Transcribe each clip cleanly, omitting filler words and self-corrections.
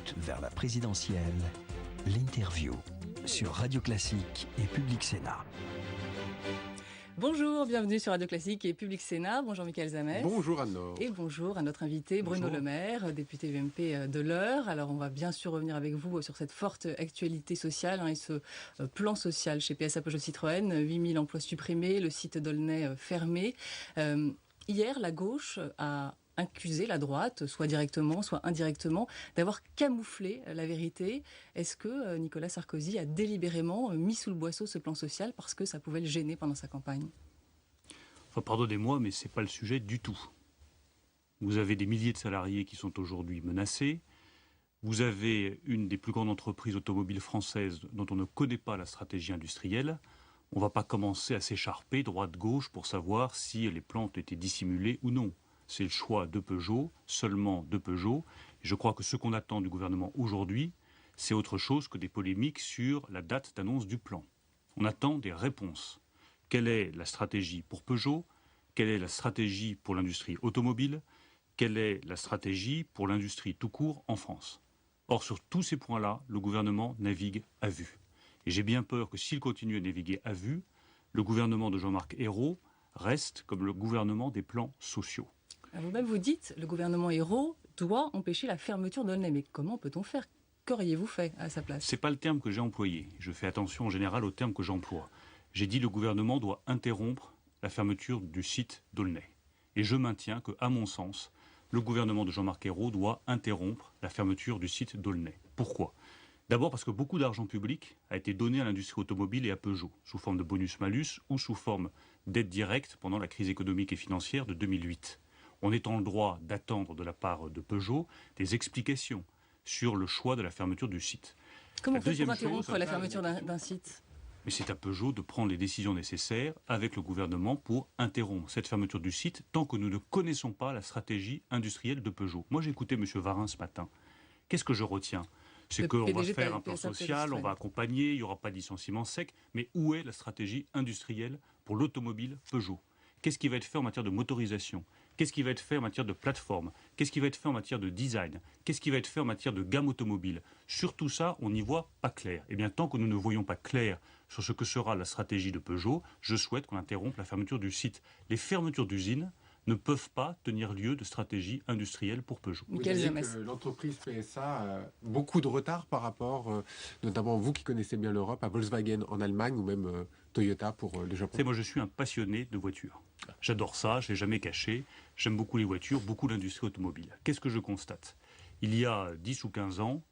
route vers la présidentielle, l'interview sur Radio Classique et Public Sénat. Bonjour, bienvenue sur Radio Classique et Public Sénat. Bonjour Michael Zamès. Bonjour Anne-Laure. Et bonjour à notre invité Bruno Le Maire, député UMP de l'Eure. Alors on va bien sûr revenir avec vous sur cette forte actualité sociale et ce plan social chez PSA Peugeot Citroën. 8000 emplois supprimés, le site d'Aulnay fermé. Hier, la gauche a accusé la droite, soit directement, soit indirectement, d'avoir camouflé la vérité. Est-ce que Nicolas Sarkozy a délibérément mis sous le boisseau ce plan social parce que ça pouvait le gêner pendant sa campagne ? Enfin, pardonnez-moi, mais ce n'est pas le sujet du tout. Vous avez des milliers de salariés qui sont aujourd'hui menacés. Vous avez une des plus grandes entreprises automobiles françaises dont on ne connaît pas la stratégie industrielle. On ne va pas commencer à s'écharper droite-gauche pour savoir si les plans ont été dissimulés ou non. C'est le choix de Peugeot, seulement de Peugeot. Et je crois que ce qu'on attend du gouvernement aujourd'hui, c'est autre chose que des polémiques sur la date d'annonce du plan. On attend des réponses. Quelle est la stratégie pour Peugeot ? Quelle est la stratégie pour l'industrie automobile ? Quelle est la stratégie pour l'industrie tout court en France ? Or, sur tous ces points-là, le gouvernement navigue à vue. Et j'ai bien peur que s'il continue à naviguer à vue, le gouvernement de Jean-Marc Ayrault reste comme le gouvernement des plans sociaux. Vous-même vous dites, le gouvernement Ayrault doit empêcher la fermeture d'Aulnay. Mais comment peut-on faire ? Qu'auriez-vous fait à sa place ? C'est pas le terme que j'ai employé. Je fais attention en général au terme que j'emploie. J'ai dit le gouvernement doit interrompre la fermeture du site d'Aulnay. Et je maintiens que, à mon sens, le gouvernement de Jean-Marc Ayrault doit interrompre la fermeture du site d'Aulnay. Pourquoi ? D'abord parce que beaucoup d'argent public a été donné à l'industrie automobile et à Peugeot, sous forme de bonus-malus ou sous forme d'aide directe pendant la crise économique et financière de 2008. On est en droit d'attendre de la part de Peugeot des explications sur le choix de la fermeture du site. Comment on fait pour interrompre la fermeture d'un site ? Mais c'est à Peugeot de prendre les décisions nécessaires avec le gouvernement pour interrompre cette fermeture du site tant que nous ne connaissons pas la stratégie industrielle de Peugeot. Moi j'ai écouté M. Varin ce matin. Qu'est-ce que je retiens ? C'est qu'on va faire un plan social, on va accompagner, il n'y aura pas de licenciement sec. Mais où est la stratégie industrielle pour l'automobile Peugeot ? Qu'est-ce qui va être fait en matière de motorisation ? Qu'est-ce qui va être fait en matière de plateforme ? Qu'est-ce qui va être fait en matière de design ? Qu'est-ce qui va être fait en matière de gamme automobile ? Sur tout ça, on n'y voit pas clair. Eh bien, tant que nous ne voyons pas clair sur ce que sera la stratégie de Peugeot, je souhaite qu'on interrompe la fermeture du site. Les fermetures d'usines ne peuvent pas tenir lieu de stratégie industrielle pour Peugeot. Vous disiez que l'entreprise PSA a beaucoup de retard par rapport, notamment vous qui connaissez bien l'Europe, à Volkswagen en Allemagne ou même Toyota pour le Japon. Moi je suis un passionné de voitures. J'adore ça, je ne l'ai jamais caché. J'aime beaucoup les voitures, beaucoup l'industrie automobile. Qu'est-ce que je constate ? Il y a 10 ou 15 ans,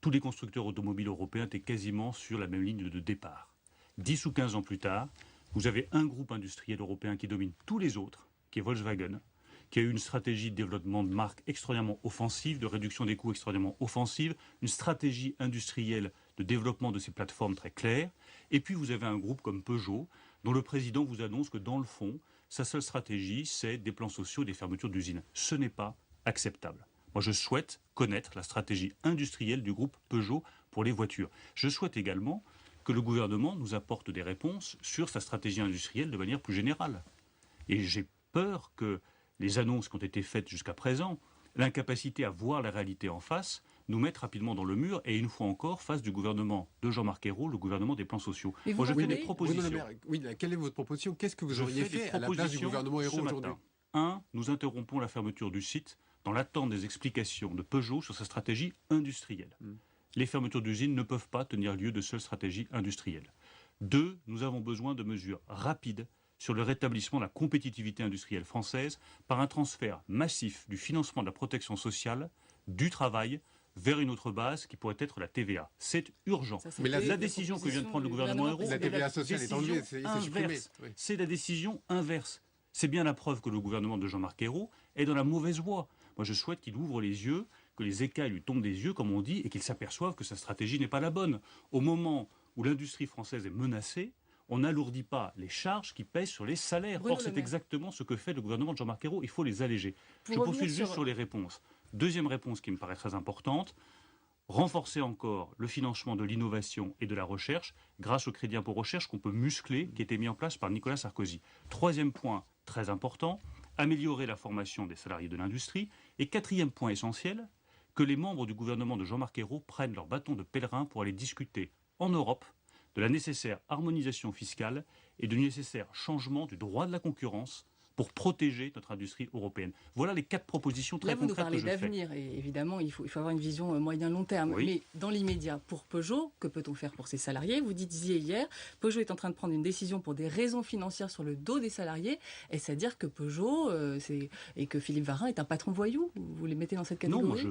tous les constructeurs automobiles européens étaient quasiment sur la même ligne de départ. 10 ou 15 ans plus tard, vous avez un groupe industriel européen qui domine tous les autres, qui est Volkswagen, qui a eu une stratégie de développement de marque extraordinairement offensive, de réduction des coûts extraordinairement offensive, une stratégie industrielle de développement de ses plateformes très claire. Et puis vous avez un groupe comme Peugeot, dont le président vous annonce que dans le fond, sa seule stratégie, c'est des plans sociaux et des fermetures d'usines. Ce n'est pas acceptable. Moi, je souhaite connaître la stratégie industrielle du groupe Peugeot pour les voitures. Je souhaite également que le gouvernement nous apporte des réponses sur sa stratégie industrielle de manière plus générale. Et j'ai peur que les annonces qui ont été faites jusqu'à présent, l'incapacité à voir la réalité en face, nous mettent rapidement dans le mur, et une fois encore, face du gouvernement de Jean-Marc Ayrault, le gouvernement des plans sociaux. Moi, je fais des propositions. Quelle est votre proposition ? Qu'est-ce que vous auriez fait à la place du gouvernement Ayrault aujourd'hui ? 1. Nous interrompons la fermeture du site dans l'attente des explications de Peugeot sur sa stratégie industrielle. Les fermetures d'usines ne peuvent pas tenir lieu de seule stratégie industrielle. 2. Nous avons besoin de mesures rapides sur le rétablissement de la compétitivité industrielle française par un transfert massif du financement de la protection sociale, du travail, vers une autre base qui pourrait être la TVA. C'est urgent. Mais la décision que vient de prendre le gouvernement Ayrault, la TVA sociale est enlevée, c'est supprimé. C'est la décision inverse. C'est bien la preuve que le gouvernement de Jean-Marc Ayrault est dans la mauvaise voie. Moi, je souhaite qu'il ouvre les yeux, que les écailles lui tombent des yeux, comme on dit, et qu'il s'aperçoive que sa stratégie n'est pas la bonne. Au moment où l'industrie française est menacée, on n'alourdit pas les charges qui pèsent sur les salaires. Or, c'est exactement ce que fait le gouvernement de Jean-Marc Ayrault. Il faut les alléger. Je poursuis juste sur les réponses. Deuxième réponse qui me paraît très importante, renforcer encore le financement de l'innovation et de la recherche grâce au crédit impôt recherche qu'on peut muscler, qui a été mis en place par Nicolas Sarkozy. Troisième point très important, améliorer la formation des salariés de l'industrie. Et quatrième point essentiel, que les membres du gouvernement de Jean-Marc Ayrault prennent leur bâton de pèlerin pour aller discuter en Europe de la nécessaire harmonisation fiscale et du nécessaire changement du droit de la concurrence pour protéger notre industrie européenne. Voilà les 4 propositions très concrètes que je fais. Là, vous nous parlez d'avenir, et évidemment, il faut avoir une vision moyen-long terme. Oui. Mais dans l'immédiat, pour Peugeot, que peut-on faire pour ses salariés? Vous disiez hier, Peugeot est en train de prendre une décision pour des raisons financières sur le dos des salariés. Est-ce à dire que Peugeot et que Philippe Varin est un patron voyou? Vous les mettez dans cette catégorie? Non, moi je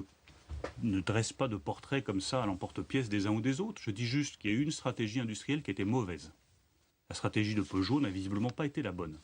ne dresse pas de portrait comme ça à l'emporte-pièce des uns ou des autres. Je dis juste qu'il y a eu une stratégie industrielle qui était mauvaise. La stratégie de Peugeot n'a visiblement pas été la bonne.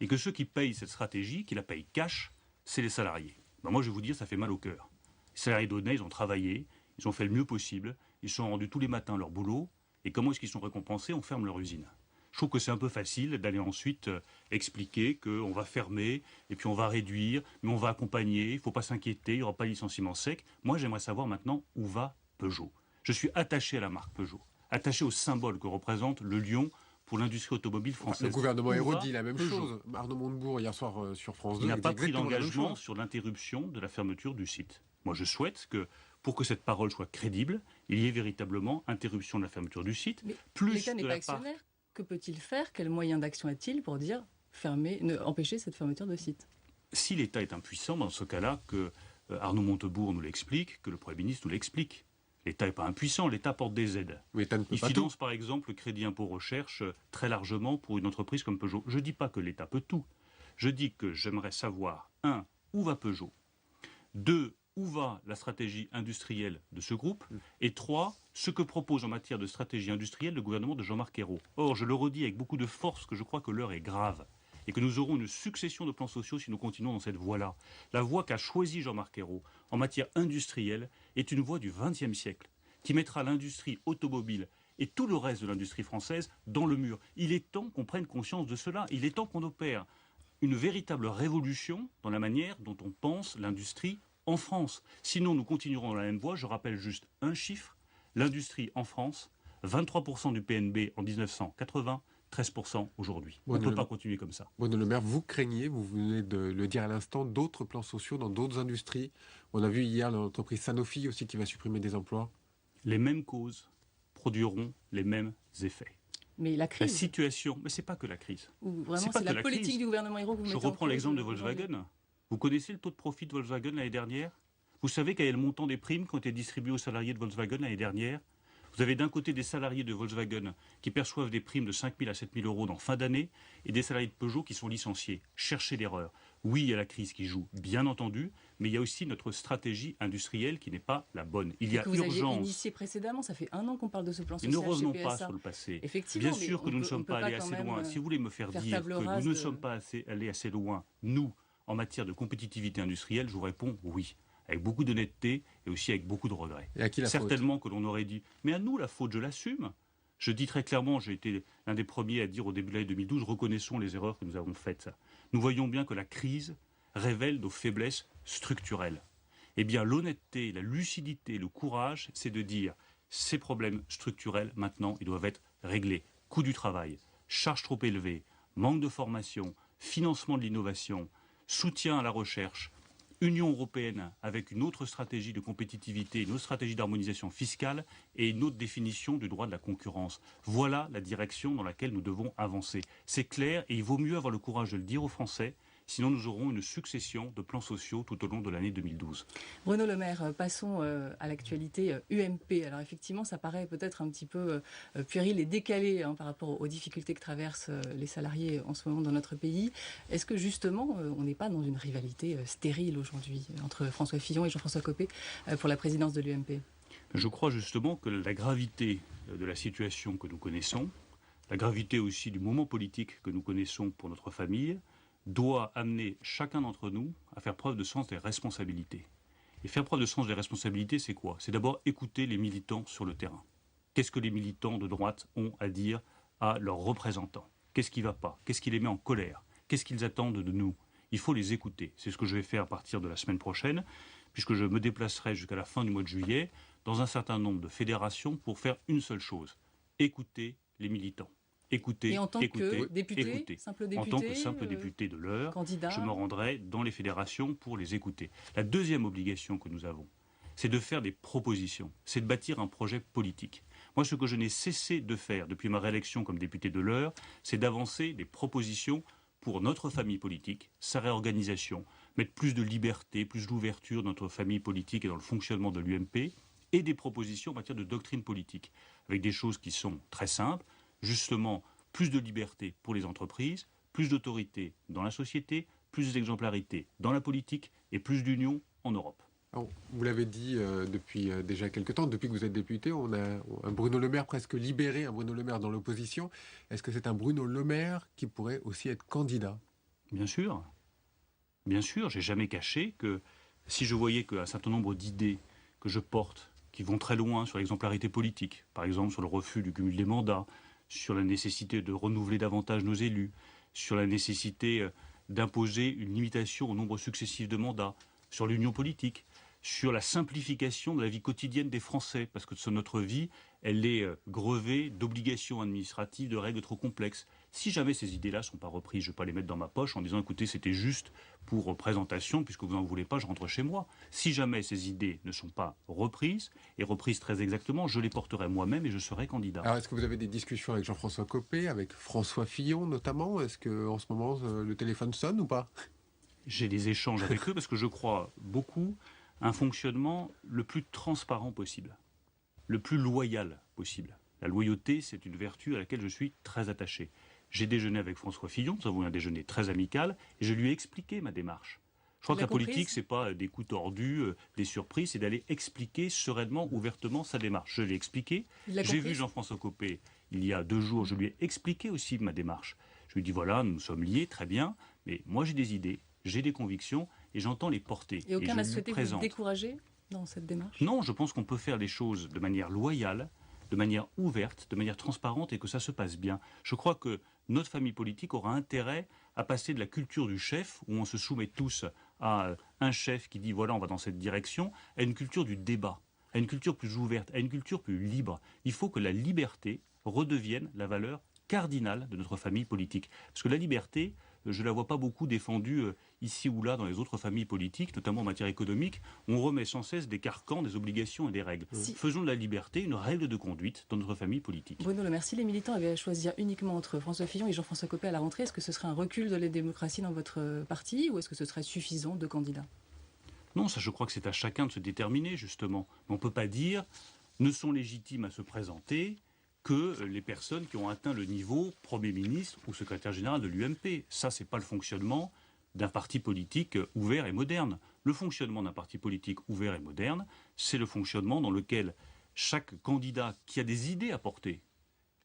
Et que ceux qui payent cette stratégie, qui la payent cash, c'est les salariés. Ben moi, je vais vous dire, ça fait mal au cœur. Les salariés d'Audnay, ils ont travaillé, ils ont fait le mieux possible, ils sont rendus tous les matins leur boulot, et comment est-ce qu'ils sont récompensés? On ferme leur usine. Je trouve que c'est un peu facile d'aller ensuite expliquer qu'on va fermer, et puis on va réduire, mais on va accompagner, il ne faut pas s'inquiéter, il n'y aura pas de licenciement sec. Moi, j'aimerais savoir maintenant où va Peugeot. Je suis attaché à la marque Peugeot, attaché au symbole que représente le lion pour l'industrie automobile française. Le gouvernement Où Ayrault va dit la même Peugeot? chose. Arnaud Montebourg, hier soir sur France 2, Il n'a dit pas pris exactement la même d'engagement chose. sur l'interruption de la fermeture du site. Moi, je souhaite que, pour que cette parole soit crédible, il y ait véritablement interruption de la fermeture du site. Mais Plus l'État n'est de pas la part... actionnaire. Que peut-il faire? Quel moyen d'action a-t-il pour dire empêcher cette fermeture de site? Si l'État est impuissant, dans ce cas-là, que Arnaud Montebourg nous l'explique, que le Premier ministre nous l'explique. L'État n'est pas impuissant, l'État porte des aides. Mais l'État ne peut Il pas finance par exemple le crédit impôt recherche très largement pour une entreprise comme Peugeot. Je ne dis pas que l'État peut tout. Je dis que j'aimerais savoir, 1, où va Peugeot? 2, où va la stratégie industrielle de ce groupe? Et 3, ce que propose en matière de stratégie industrielle le gouvernement de Jean-Marc Ayrault. Or, je le redis avec beaucoup de force que je crois que l'heure est grave et que nous aurons une succession de plans sociaux si nous continuons dans cette voie-là. La voie qu'a choisie Jean-Marc Ayrault en matière industrielle est une voie du XXe siècle qui mettra l'industrie automobile et tout le reste de l'industrie française dans le mur. Il est temps qu'on prenne conscience de cela. Il est temps qu'on opère une véritable révolution dans la manière dont on pense l'industrie en France. Sinon, nous continuerons dans la même voie. Je rappelle juste un chiffre. L'industrie en France, 23% du PNB en 1980, 13% aujourd'hui. On ne peut pas continuer comme ça. Bruno Le Maire, vous craignez, vous venez de le dire à l'instant, d'autres plans sociaux dans d'autres industries. On a vu hier l'entreprise Sanofi aussi qui va supprimer des emplois. Les mêmes causes produiront les mêmes effets. Mais la crise. La situation, mais c'est pas que la crise. Ou vraiment, c'est la politique crise. Du gouvernement Ayrault que vous mettez en cause. Je reprends l'exemple de Volkswagen. Vous connaissez le taux de profit de Volkswagen l'année dernière? Vous savez quel est le montant des primes qui ont été distribuées aux salariés de Volkswagen l'année dernière? Vous avez d'un côté des salariés de Volkswagen qui perçoivent des primes de 5 000 à 7 000 euros dans fin d'année et des salariés de Peugeot qui sont licenciés. Cherchez l'erreur. Oui, il y a la crise qui joue, bien entendu, mais il y a aussi notre stratégie industrielle qui n'est pas la bonne. Il y a que vous aviez urgence. initié précédemment, ça fait 1 an qu'on parle de ce plan social. Ne revenons chez pas PSA. sur le passé. Effectivement, bien sûr que nous ne sommes pas allés assez loin. Si vous voulez me faire dire que nous ne sommes pas allés assez loin, nous, en matière de compétitivité industrielle, je vous réponds oui. Avec beaucoup d'honnêteté et aussi avec beaucoup de regrets. Et à qui la Certainement faute? Que l'on aurait dit, mais à nous la faute, je l'assume. Je dis très clairement, j'ai été l'un des premiers à dire au début de l'année 2012, reconnaissons les erreurs que nous avons faites. Nous voyons bien que la crise révèle nos faiblesses structurelles. Eh bien, l'honnêteté, la lucidité, le courage, c'est de dire, ces problèmes structurels, maintenant, ils doivent être réglés. Coût du travail, charges trop élevées, manque de formation, financement de l'innovation, soutien à la recherche, Union européenne avec une autre stratégie de compétitivité, une autre stratégie d'harmonisation fiscale et une autre définition du droit de la concurrence. Voilà la direction dans laquelle nous devons avancer. C'est clair et il vaut mieux avoir le courage de le dire aux Français, sinon nous aurons une succession de plans sociaux tout au long de l'année 2012. Bruno Le Maire, passons à l'actualité UMP. Alors effectivement, ça paraît peut-être un petit peu puéril et décalé par rapport aux difficultés que traversent les salariés en ce moment dans notre pays. Est-ce que justement, on n'est pas dans une rivalité stérile aujourd'hui entre François Fillon et Jean-François Copé pour la présidence de l'UMP? Je crois justement que la gravité de la situation que nous connaissons, la gravité aussi du moment politique que nous connaissons pour notre famille, doit amener chacun d'entre nous à faire preuve de sens des responsabilités. Et faire preuve de sens des responsabilités, c'est quoi? C'est d'abord écouter les militants sur le terrain. Qu'est-ce que les militants de droite ont à dire à leurs représentants? Qu'est-ce qui ne va pas? Qu'est-ce qui les met en colère? Qu'est-ce qu'ils attendent de nous? Il faut les écouter. C'est ce que je vais faire à partir de la semaine prochaine, puisque je me déplacerai jusqu'à la fin du mois de juillet dans un certain nombre de fédérations pour faire une seule chose, écouter les militants. Écoutez, et en tant que député, simple député, en tant que simple député de l'Eure, je me rendrai dans les fédérations pour les écouter. La deuxième obligation que nous avons, c'est de faire des propositions, c'est de bâtir un projet politique. Moi, ce que je n'ai cessé de faire depuis ma réélection comme député de l'Eure, c'est d'avancer des propositions pour notre famille politique, sa réorganisation, mettre plus de liberté, plus d'ouverture dans notre famille politique et dans le fonctionnement de l'UMP, et des propositions en matière de doctrine politique, avec des choses qui sont très simples, justement plus de liberté pour les entreprises, plus d'autorité dans la société, plus d'exemplarité dans la politique et plus d'union en Europe. Alors, vous l'avez dit depuis déjà quelques temps, depuis que vous êtes député, on a un Bruno Le Maire presque libéré, un Bruno Le Maire dans l'opposition. Est-ce que c'est un Bruno Le Maire qui pourrait aussi être candidat ? Bien sûr, j'ai jamais caché que si je voyais qu'un certain nombre d'idées que je porte, qui vont très loin sur l'exemplarité politique, par exemple sur le refus du cumul des mandats, sur la nécessité de renouveler davantage nos élus, sur la nécessité d'imposer une limitation au nombre successif de mandats, sur l'union politique, sur la simplification de la vie quotidienne des Français, parce que sur notre vie, elle est grevée d'obligations administratives, de règles trop complexes. Si jamais ces idées-là ne sont pas reprises, je ne vais pas les mettre dans ma poche en disant, écoutez, c'était juste pour présentation, puisque vous n'en voulez pas, je rentre chez moi. Si jamais ces idées ne sont pas reprises, et reprises très exactement, je les porterai moi-même et je serai candidat. Alors, est-ce que vous avez des discussions avec Jean-François Copé, avec François Fillon notamment ? Est-ce qu'en ce moment, le téléphone sonne ou pas ? J'ai des échanges avec eux parce que je crois beaucoup à un fonctionnement le plus transparent possible, le plus loyal possible. La loyauté, c'est une vertu à laquelle je suis très attaché. J'ai déjeuné avec François Fillon, nous avons eu un déjeuner très amical, et je lui ai expliqué ma démarche. Je crois que la politique, ce n'est pas des coups tordus, des surprises, c'est d'aller expliquer sereinement, ouvertement sa démarche. Je l'ai expliqué. J'ai vu Jean-François Copé il y a 2 jours, je lui ai expliqué aussi ma démarche. Je lui ai dit, voilà, nous sommes liés, très bien, mais moi j'ai des idées, j'ai des convictions, et j'entends les porter. Et aucun n'a souhaité vous décourager dans cette démarche ? Non, je pense qu'on peut faire les choses de manière loyale, de manière ouverte, de manière transparente et que ça se passe bien. Je crois que notre famille politique aura intérêt à passer de la culture du chef, où on se soumet tous à un chef qui dit voilà, on va dans cette direction, à une culture du débat, à une culture plus ouverte, à une culture plus libre. Il faut que la liberté redevienne la valeur cardinale de notre famille politique. Parce que la liberté, je ne la vois pas beaucoup défendue ici ou là dans les autres familles politiques, notamment en matière économique. On remet sans cesse des carcans, des obligations et des règles. Faisons de la liberté une règle de conduite dans notre famille politique. Bruno Le Maire, si les militants avaient à choisir uniquement entre François Fillon et Jean-François Copé à la rentrée, est-ce que ce serait un recul de la démocratie dans votre parti ou est-ce que ce serait suffisant de candidats ? Non, ça je crois que c'est à chacun de se déterminer justement. Mais on ne peut pas dire ne sont légitimes à se présenter que les personnes qui ont atteint le niveau Premier ministre ou secrétaire général de l'UMP. Ça, ce n'est pas le fonctionnement d'un parti politique ouvert et moderne. Le fonctionnement d'un parti politique ouvert et moderne, c'est le fonctionnement dans lequel chaque candidat qui a des idées à porter,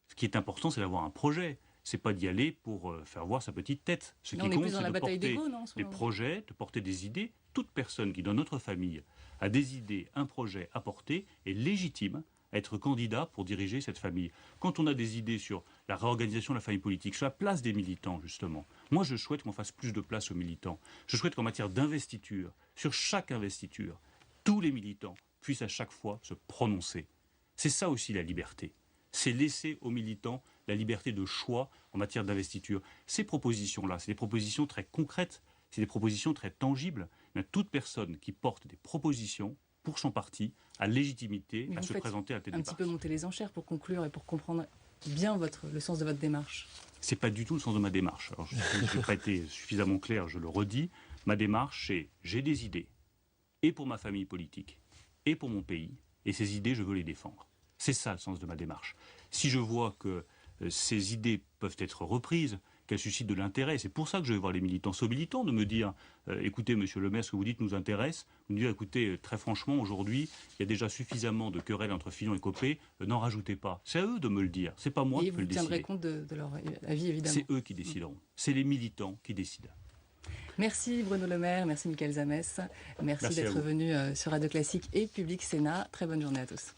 ce qui est important, c'est d'avoir un projet. C'est pas d'y aller pour faire voir sa petite tête. Ce qui compte, c'est de porter des projets, de porter des idées. Toute personne qui, dans notre famille, a des idées, un projet à porter, est légitime à être candidat pour diriger cette famille. Quand on a des idées sur la réorganisation de la famille politique, sur la place des militants, justement, moi je souhaite qu'on fasse plus de place aux militants. Je souhaite qu'en matière d'investiture, sur chaque investiture, tous les militants puissent à chaque fois se prononcer. C'est ça aussi la liberté. C'est laisser aux militants la liberté de choix en matière d'investiture. Ces propositions-là, c'est des propositions très concrètes, c'est des propositions très tangibles. Mais toute personne qui porte des propositions pour son parti a légitimité à se présenter à tel débat. Un petit peu monter les enchères pour conclure et pour comprendre bien le sens de votre démarche. C'est pas du tout le sens de ma démarche. Alors, je n'ai pas été suffisamment clair, je le redis. Ma démarche, c'est j'ai des idées, et pour ma famille politique, et pour mon pays, et ces idées, je veux les défendre. C'est ça le sens de ma démarche. Si je vois que ces idées peuvent être reprises, qu'elles suscitent de l'intérêt, c'est pour ça que je vais voir les militants. C'est aux militants de me dire, écoutez, monsieur le maire, ce que vous dites nous intéresse. Vous me dire, écoutez, très franchement, aujourd'hui, il y a déjà suffisamment de querelles entre Fillon et Copé, n'en rajoutez pas. C'est à eux de me le dire, c'est pas moi qui peux le décider. Et vous tiendrez compte de leur avis, évidemment. C'est eux qui décideront. C'est les militants qui décident. Merci Bruno Le Maire, merci Michael Zamès. Merci d'être venu sur Radio Classique et Public Sénat. Très bonne journée à tous.